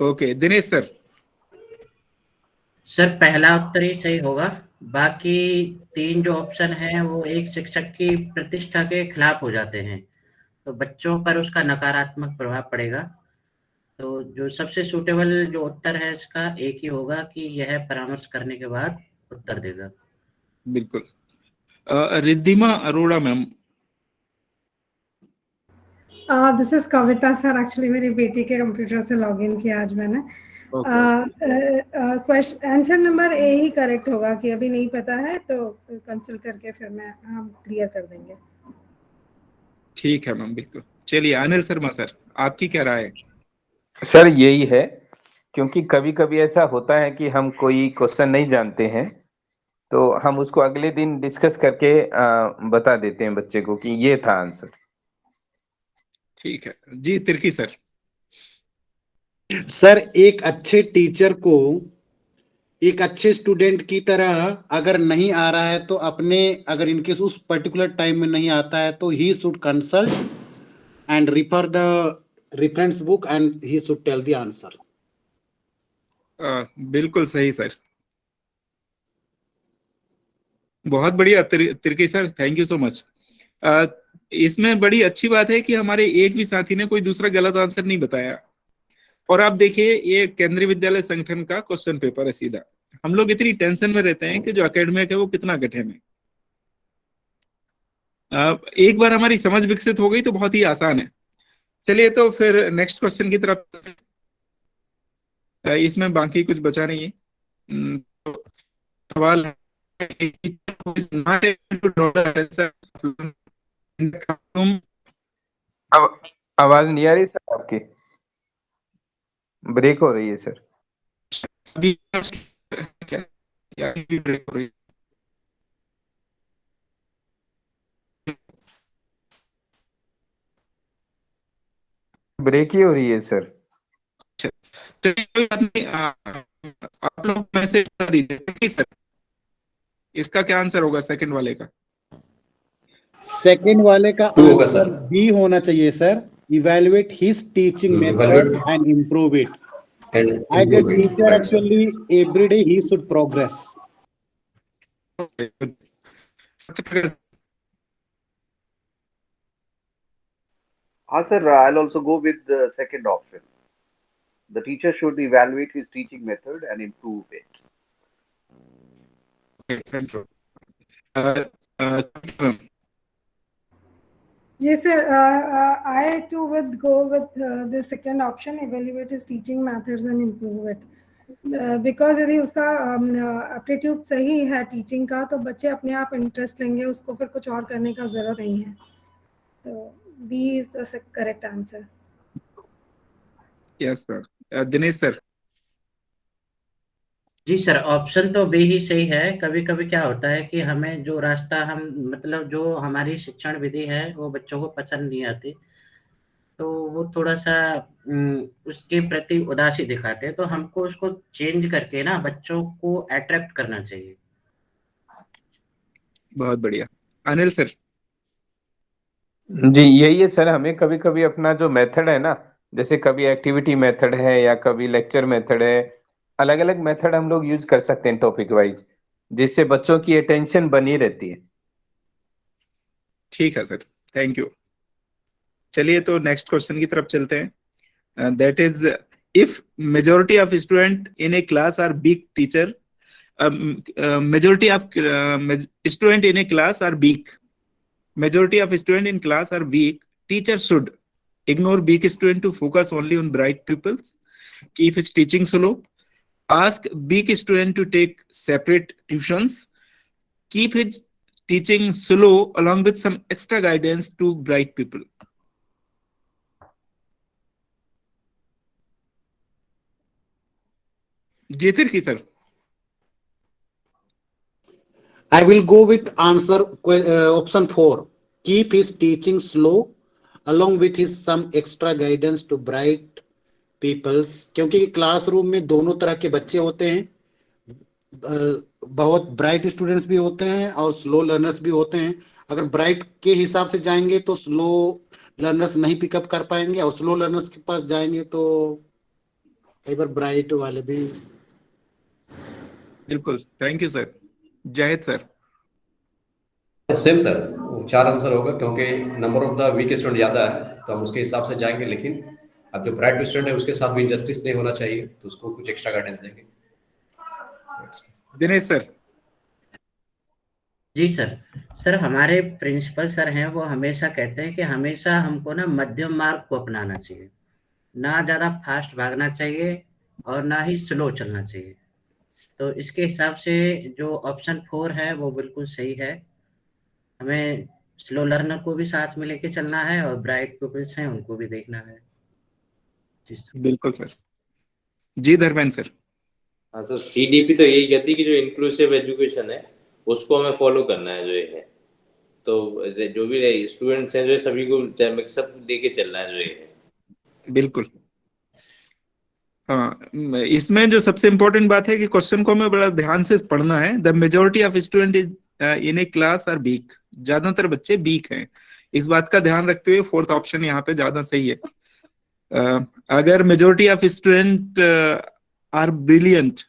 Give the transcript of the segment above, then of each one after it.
Okay Dinesh sir. Sir पहला उत्तर ही सही होगा। बाकी 3 जो ऑप्शन हैं वो एक शिक्षक की प्रतिष्ठा के खिलाफ हो जाते हैं, तो बच्चों पर उसका नकारात्मक प्रभाव पड़ेगा। तो जो सबसे सूटेबल जो उत्तर है इसका एक ही होगा कि यह परामर्श करने के बाद उत्तर देगा। बिल्कुल। Riddhima Arora ma'am. This is Kavita sir. Actually मेरी बेटी के कंप्यूटर से लॉगिन किया आज मैंने। Okay question answer number A he correct होगा कि अभी नहीं पता है तो कंसल्ट करके फिर हम क्लियर कर देंगे। ठीक है मैम बिल्कुल। चलिए अनिल शर्मा सर, आपकी क्या राय है? सर यही है, क्योंकि कभी कभी ऐसा होता है कि हम कोई क्वेश्चन नहीं जानते हैं तो हम उसको अगले दिन डिस्कस करके बता देते हैं बच्चे को कि ये था आंसर। ठीक है जी। तिर्की सर। सर एक अच्छे टीचर को एक अच्छे स्टूडेंट की तरह अगर नहीं आ रहा है तो अपने, अगर इनकेस उस पर्टिकुलर टाइम में नहीं आता है तो he should consult and refer the reference book and he should tell the answer. बिल्कुल सही सर। बहुत बढ़िया Tirkey sir, thank you so much. इसमें बड़ी अच्छी बात है कि हमारे एक भी साथी ने कोई दूसरा गलत आंसर नहीं बताया। और आप देखिए ये केंद्रीय विद्यालय संगठन का क्वेश्चन पेपर है सीधा। हम लोग इतनी टेंशन में रहते हैं कि जो एकेडमिक है वो कितना कठिन है। एक बार हमारी समझ विकसित हो गई तो बहुत ही आसान है। चलिए तो फिर नेक्स्ट क्वेश्चन की तरफ। इसमें बाकी कुछ बचा नहीं है। तो सवाल है, आवाज नहीं आ रही सर आपकी, ब्रेक हो रही है सर। अभी क्या अभी ब्रेक हो रही है? ब्रेक ही हो रही है सर। चलिए कोई बात नहीं। आप लोग मैसेज कर दीजिए सर। इसका क्या आंसर होगा सेकंड वाले का? सेकंड वाले का टू होगा आंसर सर। बी होना चाहिए sir. Evaluate his teaching method Evaluate and improve it. and As a improve it. teacher, Right, sir. actually, every day he should progress. Sir, I'll also go with the second option. The teacher should evaluate his teaching method and improve it. Yes, sir. I too would go with the second option, evaluate his teaching methods and improve it. Because यदि उसका aptitude सही है teaching का तो बच्चे अपने आप interest लेंगे, उसको फिर कुछ और करने का जरूरत नहीं है। तो B is the correct answer. Yes sir. Dinesh sir. जी सर, ऑप्शन तो बी ही सही है। कभी कभी क्या होता है कि हमें जो रास्ता हम मतलब जो हमारी शिक्षण विधि है वो बच्चों को पसंद नहीं आती, तो वो थोड़ा सा उसके प्रति उदासी दिखाते हैं, तो हमको उसको चेंज करके ना बच्चों को अट्रैक्ट करना चाहिए। बहुत बढ़िया। अनिल सर। जी यही है सर, हमें कभी कभी अपना जो मेथड है ना, जैसे कभी एक्टिविटी मेथड है या कभी लेक्चर मेथड है, अलग अलग मेथड हम लोग यूज कर सकते हैं टॉपिक वाइज, जिससे बच्चों की अटेंशन बनी रहती है। ठीक है सर, थैंक यू। चलिए तो नेक्स्ट क्वेश्चन की तरफ चलते हैं। That is if majority of student in a class are weak teacher, majority of student in a class are weak. Majority of student in class are weak. Teacher should ignore weak student to focus only on bright pupils. Keep his teaching slow. Ask weak student to take separate tuitions. Keep his teaching slow along with some extra guidance to bright people. जेतिर की sir. I will go with answer option 4. Keep his teaching slow along with his some extra guidance to bright peoples. क्योंकि classroom में दोनों तरह के बच्चे होते हैं, बहुत ब्राइट स्टूडेंट्स भी होते हैं और स्लो लर्नर्स भी होते हैं। अगर ब्राइट के हिसाब से जाएंगे तो स्लो लर्नर्स नहीं पिकअप कर पाएंगे और स्लो लर्नर्स के पास जाएंगे तो कई बार ब्राइट वाले भी। बिल्कुल, thank you sir. Zahid sir. Same sir, वो 4 आंसर होगा क्योंकि number of the weak student ज़्यादा है तो हम उसके हिसाब से जाएंगे, लेकिन अब जो ब्राइट स्टूडेंट है उसके साथ भी इनजस्टिस नहीं होना चाहिए तो उसको कुछ एक्स्ट्रा गाइडेंस देंगे। दिनेश सर। जी सर। सर हमारे प्रिंसिपल सर हैं, वो हमेशा कहते हैं कि हमेशा हमको ना मध्यम मार्ग को अपनाना चाहिए, ना ज़्यादा फास्ट भागना चाहिए और ना ही स्लो चलना चाहिए। तो इसके हिसाब से जो ऑप्शन 4 है वो बिल्कुल सही है। हमें स्लो लर्नर को भी साथ में लेके चलना है और ब्राइट पीपल्स हैं उनको भी देखना है। जी सर। बिल्कुल सर। जी धर्मेंद्र सर। हाँ सर, CDP तो यही कहती है कि जो इंक्लूसिव एजुकेशन है उसको हमें फॉलो करना है जो है, तो जो भी स्टूडेंट्स हैं जो सभी को मिक्सअप लेके चलना है जो है। बिल्कुल। हाँ, इसमें जो सबसे इम्पोर्टेंट बात है कि क्वेश्चन को हमें बड़ा ध्यान से पढ़ना है। The majority of student is in a class are weak, ज्यादातर बच्चे वीक हैं। इस बात का ध्यान रखते हुए फोर्थ ऑप्शन यहाँ पे ज्यादा सही है। अगर majority of student are brilliant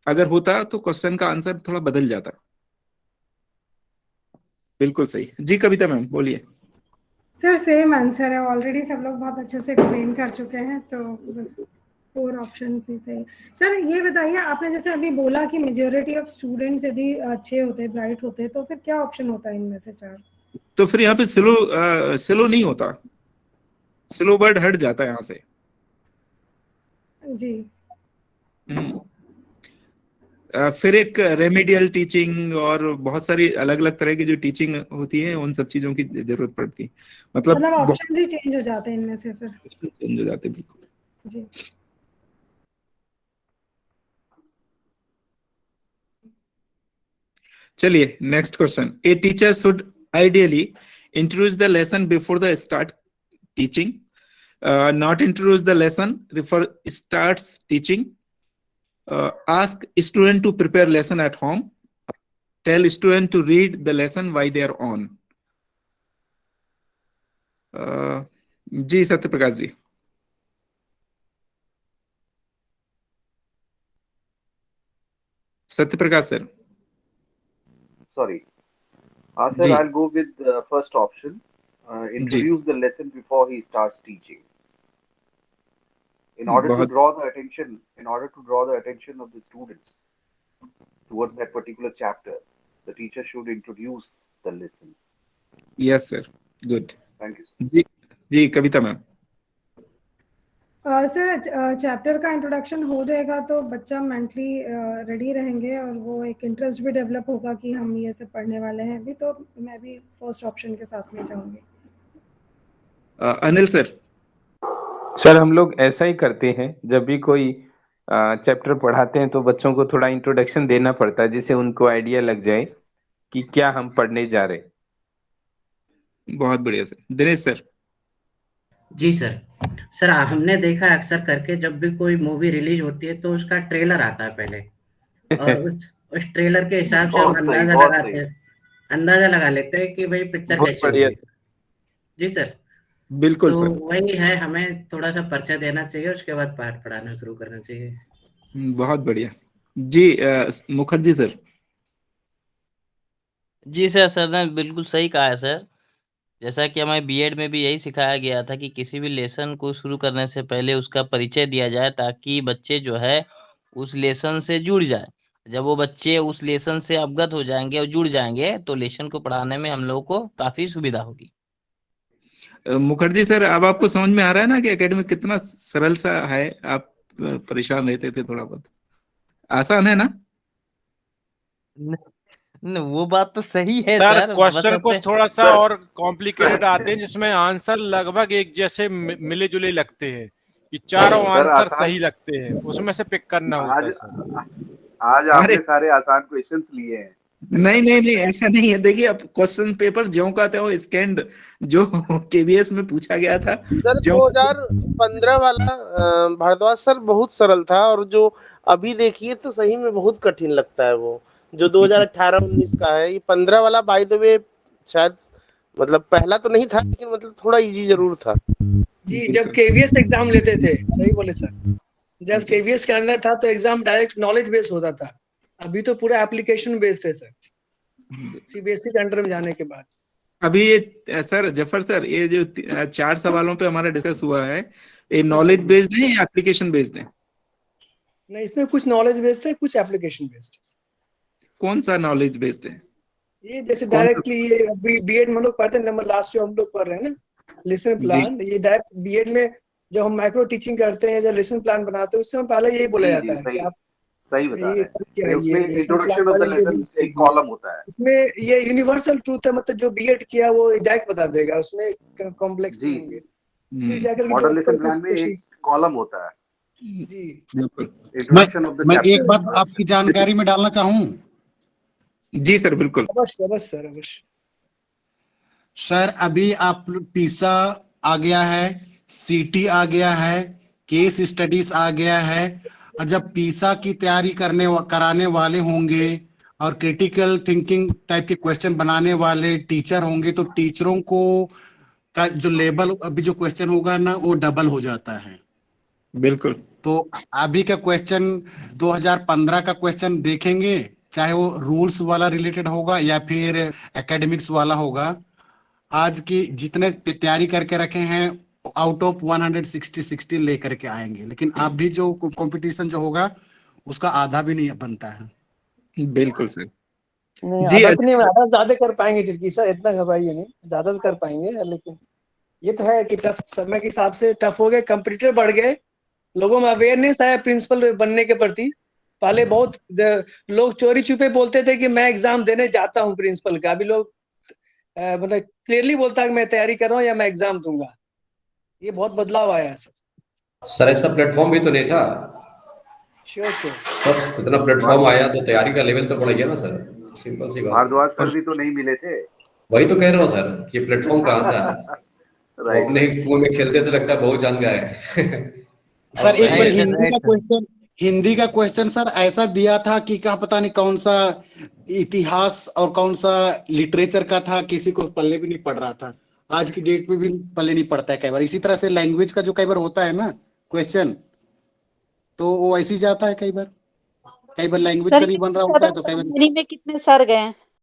अगर होता तो क्वेश्चन का आंसर थोड़ा बदल जाता। बिल्कुल सही। जी कविता मैम बोलिए। सर सेम आंसर है, ऑलरेडी सब लोग बहुत अच्छे से एक्सप्लेन कर चुके हैं, तो बस 4 ऑप्शन ही सही। सर ये बताइए, आपने जैसे अभी बोला कि मेजॉरिटी ऑफ स्टूडेंट्स यदि अच्छे होते, ब्राइट होते, तो फिर क्या ऑप्शन होता है इनमें से 4? तो फिर यहाँ पे स्लो नहीं होता, स्लो वर्ड हट जाता है यहाँ से। जी। फिर एक रेमेडियल टीचिंग और बहुत सारी अलग अलग तरह की जो टीचिंग होती है उन सब चीजों की जरूरत पड़ती है। मतलब ऑप्शन ही चेंज हो जाते हैं इनमें से, फिर चेंज हो जाते हैं। बिल्कुल जी। चलिए next question. A teacher should ideally introduce the lesson before the start teaching, not introduce the lesson before starts teaching, ask student to prepare lesson at home, tell student to read the lesson while they are on. Ji Satya Prakash ji. Satya Prakash sir. Sorry. Sir, I'll go with the first option. Introduce the lesson before he starts teaching. In order to draw the attention of the students towards that particular chapter, the teacher should introduce the lesson. Yes, sir. Good. Thank you, sir. जी Kavita ma'am. Sir chapter का introduction हो जाएगा तो बच्चा mentally ready रहेंगे और वो एक इंटरेस्ट भी डेवलप होगा कि हम ये सब पढ़ने वाले हैं अभी, तो मैं भी फर्स्ट ऑप्शन के साथ में जाऊंगी। अनिल सर। सर हम लोग ऐसा ही करते हैं, जब भी कोई चैप्टर पढ़ाते हैं तो बच्चों को थोड़ा इंट्रोडक्शन देना पड़ता है जिससे उनको आइडिया लग जाए कि क्या हम पढ़ने जा रहे। बहुत बढ़िया सर। दिनेश सर। जी सर। सर हमने देखा अक्सर करके जब भी कोई मूवी रिलीज होती है तो उसका ट्रेलर आता है पहले, और उस ट्रेलर के हिसाब से हम अंदाजा लगा लेते हैं कि भाई पिक्चर कैसी होगी। जी सर। बिल्कुल तो सर। वही है, हमें थोड़ा सा परिचय देना चाहिए, उसके बाद पाठ पढ़ाना शुरू करना चाहिए। बहुत बढ़िया। जी मुखर्जी सर। जी सर ने बिल्कुल सही कहा है सर। जैसा कि हमें बीएड में भी यही सिखाया गया था कि किसी भी लेसन को शुरू करने से पहले उसका परिचय दिया जाए ताकि बच्चे जो है उस लेसन से जुड़ जाए। जब वो बच्चे उस लेसन से अवगत हो जाएंगे और जुड़ जाएंगे तो लेसन को पढ़ाने में हम लोगों को काफी सुविधा होगी। मुखर्जी सर, अब आपको समझ में आ रहा है ना कि एकेडमिक कितना सरल सा है? आप परेशान रहते थे थोड़ा बहुत, आसान है ना? वो बात तो सही है सर। क्वेश्चन कुछ थोड़ा सा और कॉम्प्लिकेटेड आते हैं जिसमें आंसर लगभग एक जैसे मिले जुले लगते हैं कि चारों आंसर सही लगते हैं, उसमें से पिक करना होता है सर। आज आपने सारे आसान क्वेश्चंस लिए हैं। नहीं ऐसा नहीं है। देखिए अब क्वेश्चन पेपर ज्यों का त्यों स्कैंड जो केवीएस में पूछा गया था सर 2015 वाला भारद्वाज सर बहुत सरल था, और जो अभी देखिए तो सही में बहुत कठिन लगता है वो जो 2018-19 का है। ये 15 वाला बाय द वे शायद मतलब पहला तो नहीं था लेकिन मतलब थोड़ा इजी जरूर था। जी जब केवीएस एग्जाम लेते थे, सही बोले सर, जब केवीएस के अंदर था तो एग्जाम डायरेक्ट नॉलेज बेस्ड होता था, अभी तो पूरा एप्लीकेशन बेस्ड है सर, सीबीएसई के अंडर में जाने के बाद। अभी ये सर जफर सर, ये जो 4 सवालों पे हमारा डिस्कस हुआ है, ये नॉलेज बेस्ड है या एप्लीकेशन बेस्ड है? नहीं, इसमें कुछ नॉलेज बेस्ड है, कुछ एप्लीकेशन बेस्ड है। कौन सा नॉलेज बेस्ड है? ये जैसे डायरेक्टली ये अभी बीएड में हम लोग पढ़ते हैं, नंबर लास्ट ईयर हम लोग पढ़ रहे हैं ना लेसन प्लान, ये डायरेक्ट बीएड में जब हम माइक्रो टीचिंग करते हैं, जब लेसन प्लान बनाते हैं, उससे हम पहले यही बोला जाता है कि आप सही बता रहे हैं। ये उसमें इंट्रोडक्शन ऑफ द लेसन एक कॉलम होता है। इसमें ये यूनिवर्सल ट्रूथ है, मतलब जो बीएड किया वो डायरेक्ट बता देगा, उसमें कॉम्प्लेक्स नहीं होंगे। फिर जाकर के मॉडल लेसन प्लान में एक कॉलम होता है जी। इंट्रोडक्शन ऑफ द मैं एक बात आपकी जानकारी में डालना चाहूँ। जी सर बिल्कुल। अवश्य अवश्य सर, अवश्य सर। अभी आप पीसा आ गया है, सीटी आ गया है, केस स्टडीज आ गया है, और जब पीसा की तैयारी कराने वाले होंगे और क्रिटिकल थिंकिंग टाइप के क्वेश्चन बनाने वाले टीचर होंगे, तो टीचरों को का जो लेवल अभी जो क्वेश्चन होगा ना, वो डबल हो जाता है। बिल्कुल। तो अभी का क्वेश्चन 2015 का क्वेश्चन देखेंगे, चाहे वो रूल्स वाला रिलेटेड होगा या फिर एकेडमिक्स वाला होगा, आज की जितने तैयारी करके रखे हैं आउट ऑफ 160 लेकर के आएंगे, लेकिन आप भी जो कंपटीशन जो होगा उसका आधा भी नहीं बनता है। बिल्कुल सर। नहीं, जी आदत नहीं, आधा ज्यादा कर पाएंगे टिर्की सर, इतना घबराइए नहीं, ज्यादा तो कर पाएंगे, लेकिन ये तो है कि टफ समय के हिसाब से टफ हो गए, कंपटीटर बढ़ गए, लोगों में अवेयरनेस आया प्रिंसिपल बनने के प्रति। पहले बहुत लोग चोरी छुपे बोलते थे कि मैं एग्जाम देने जाता हूँ प्रिंसिपल का, अभी लोग मतलब क्लियरली बोलता है कि मैं तैयारी कर रहा हूँ या मैं एग्जाम दूंगा। ये बहुत बदलाव आया है सर। ऐसा प्लेटफॉर्म भी तो नहीं था। श्योर सर इतना प्लेटफॉर्म आया तो तैयारी का लेवल तो बढ़ गया ना सर, सिंपल सी बात। भारद्वाज सर भी तो नहीं मिले थे। वही तो कह रहा हूँ सर कि प्लेटफॉर्म कहाँ था। वो अपने ही कुएं में खेलते थे, लगता है बहुत जान गए। सर एक बार हिंदी का क्वेश्चन सर ऐसा दिया था कि क्या पता नहीं कौन सा इतिहास और कौन सा लिटरेचर का था, किसी को पल्ले भी नहीं पड़ रहा था। आज की डेट में भी पल्ले नहीं पड़ता है कई बार। इसी तरह से लैंग्वेज का जो कई बार होता है ना क्वेश्चन, तो वो ऐसे ही जाता है कई बार लैंग्वेज का नहीं बन रहा होता है, तो कई बार में कितने सर गए?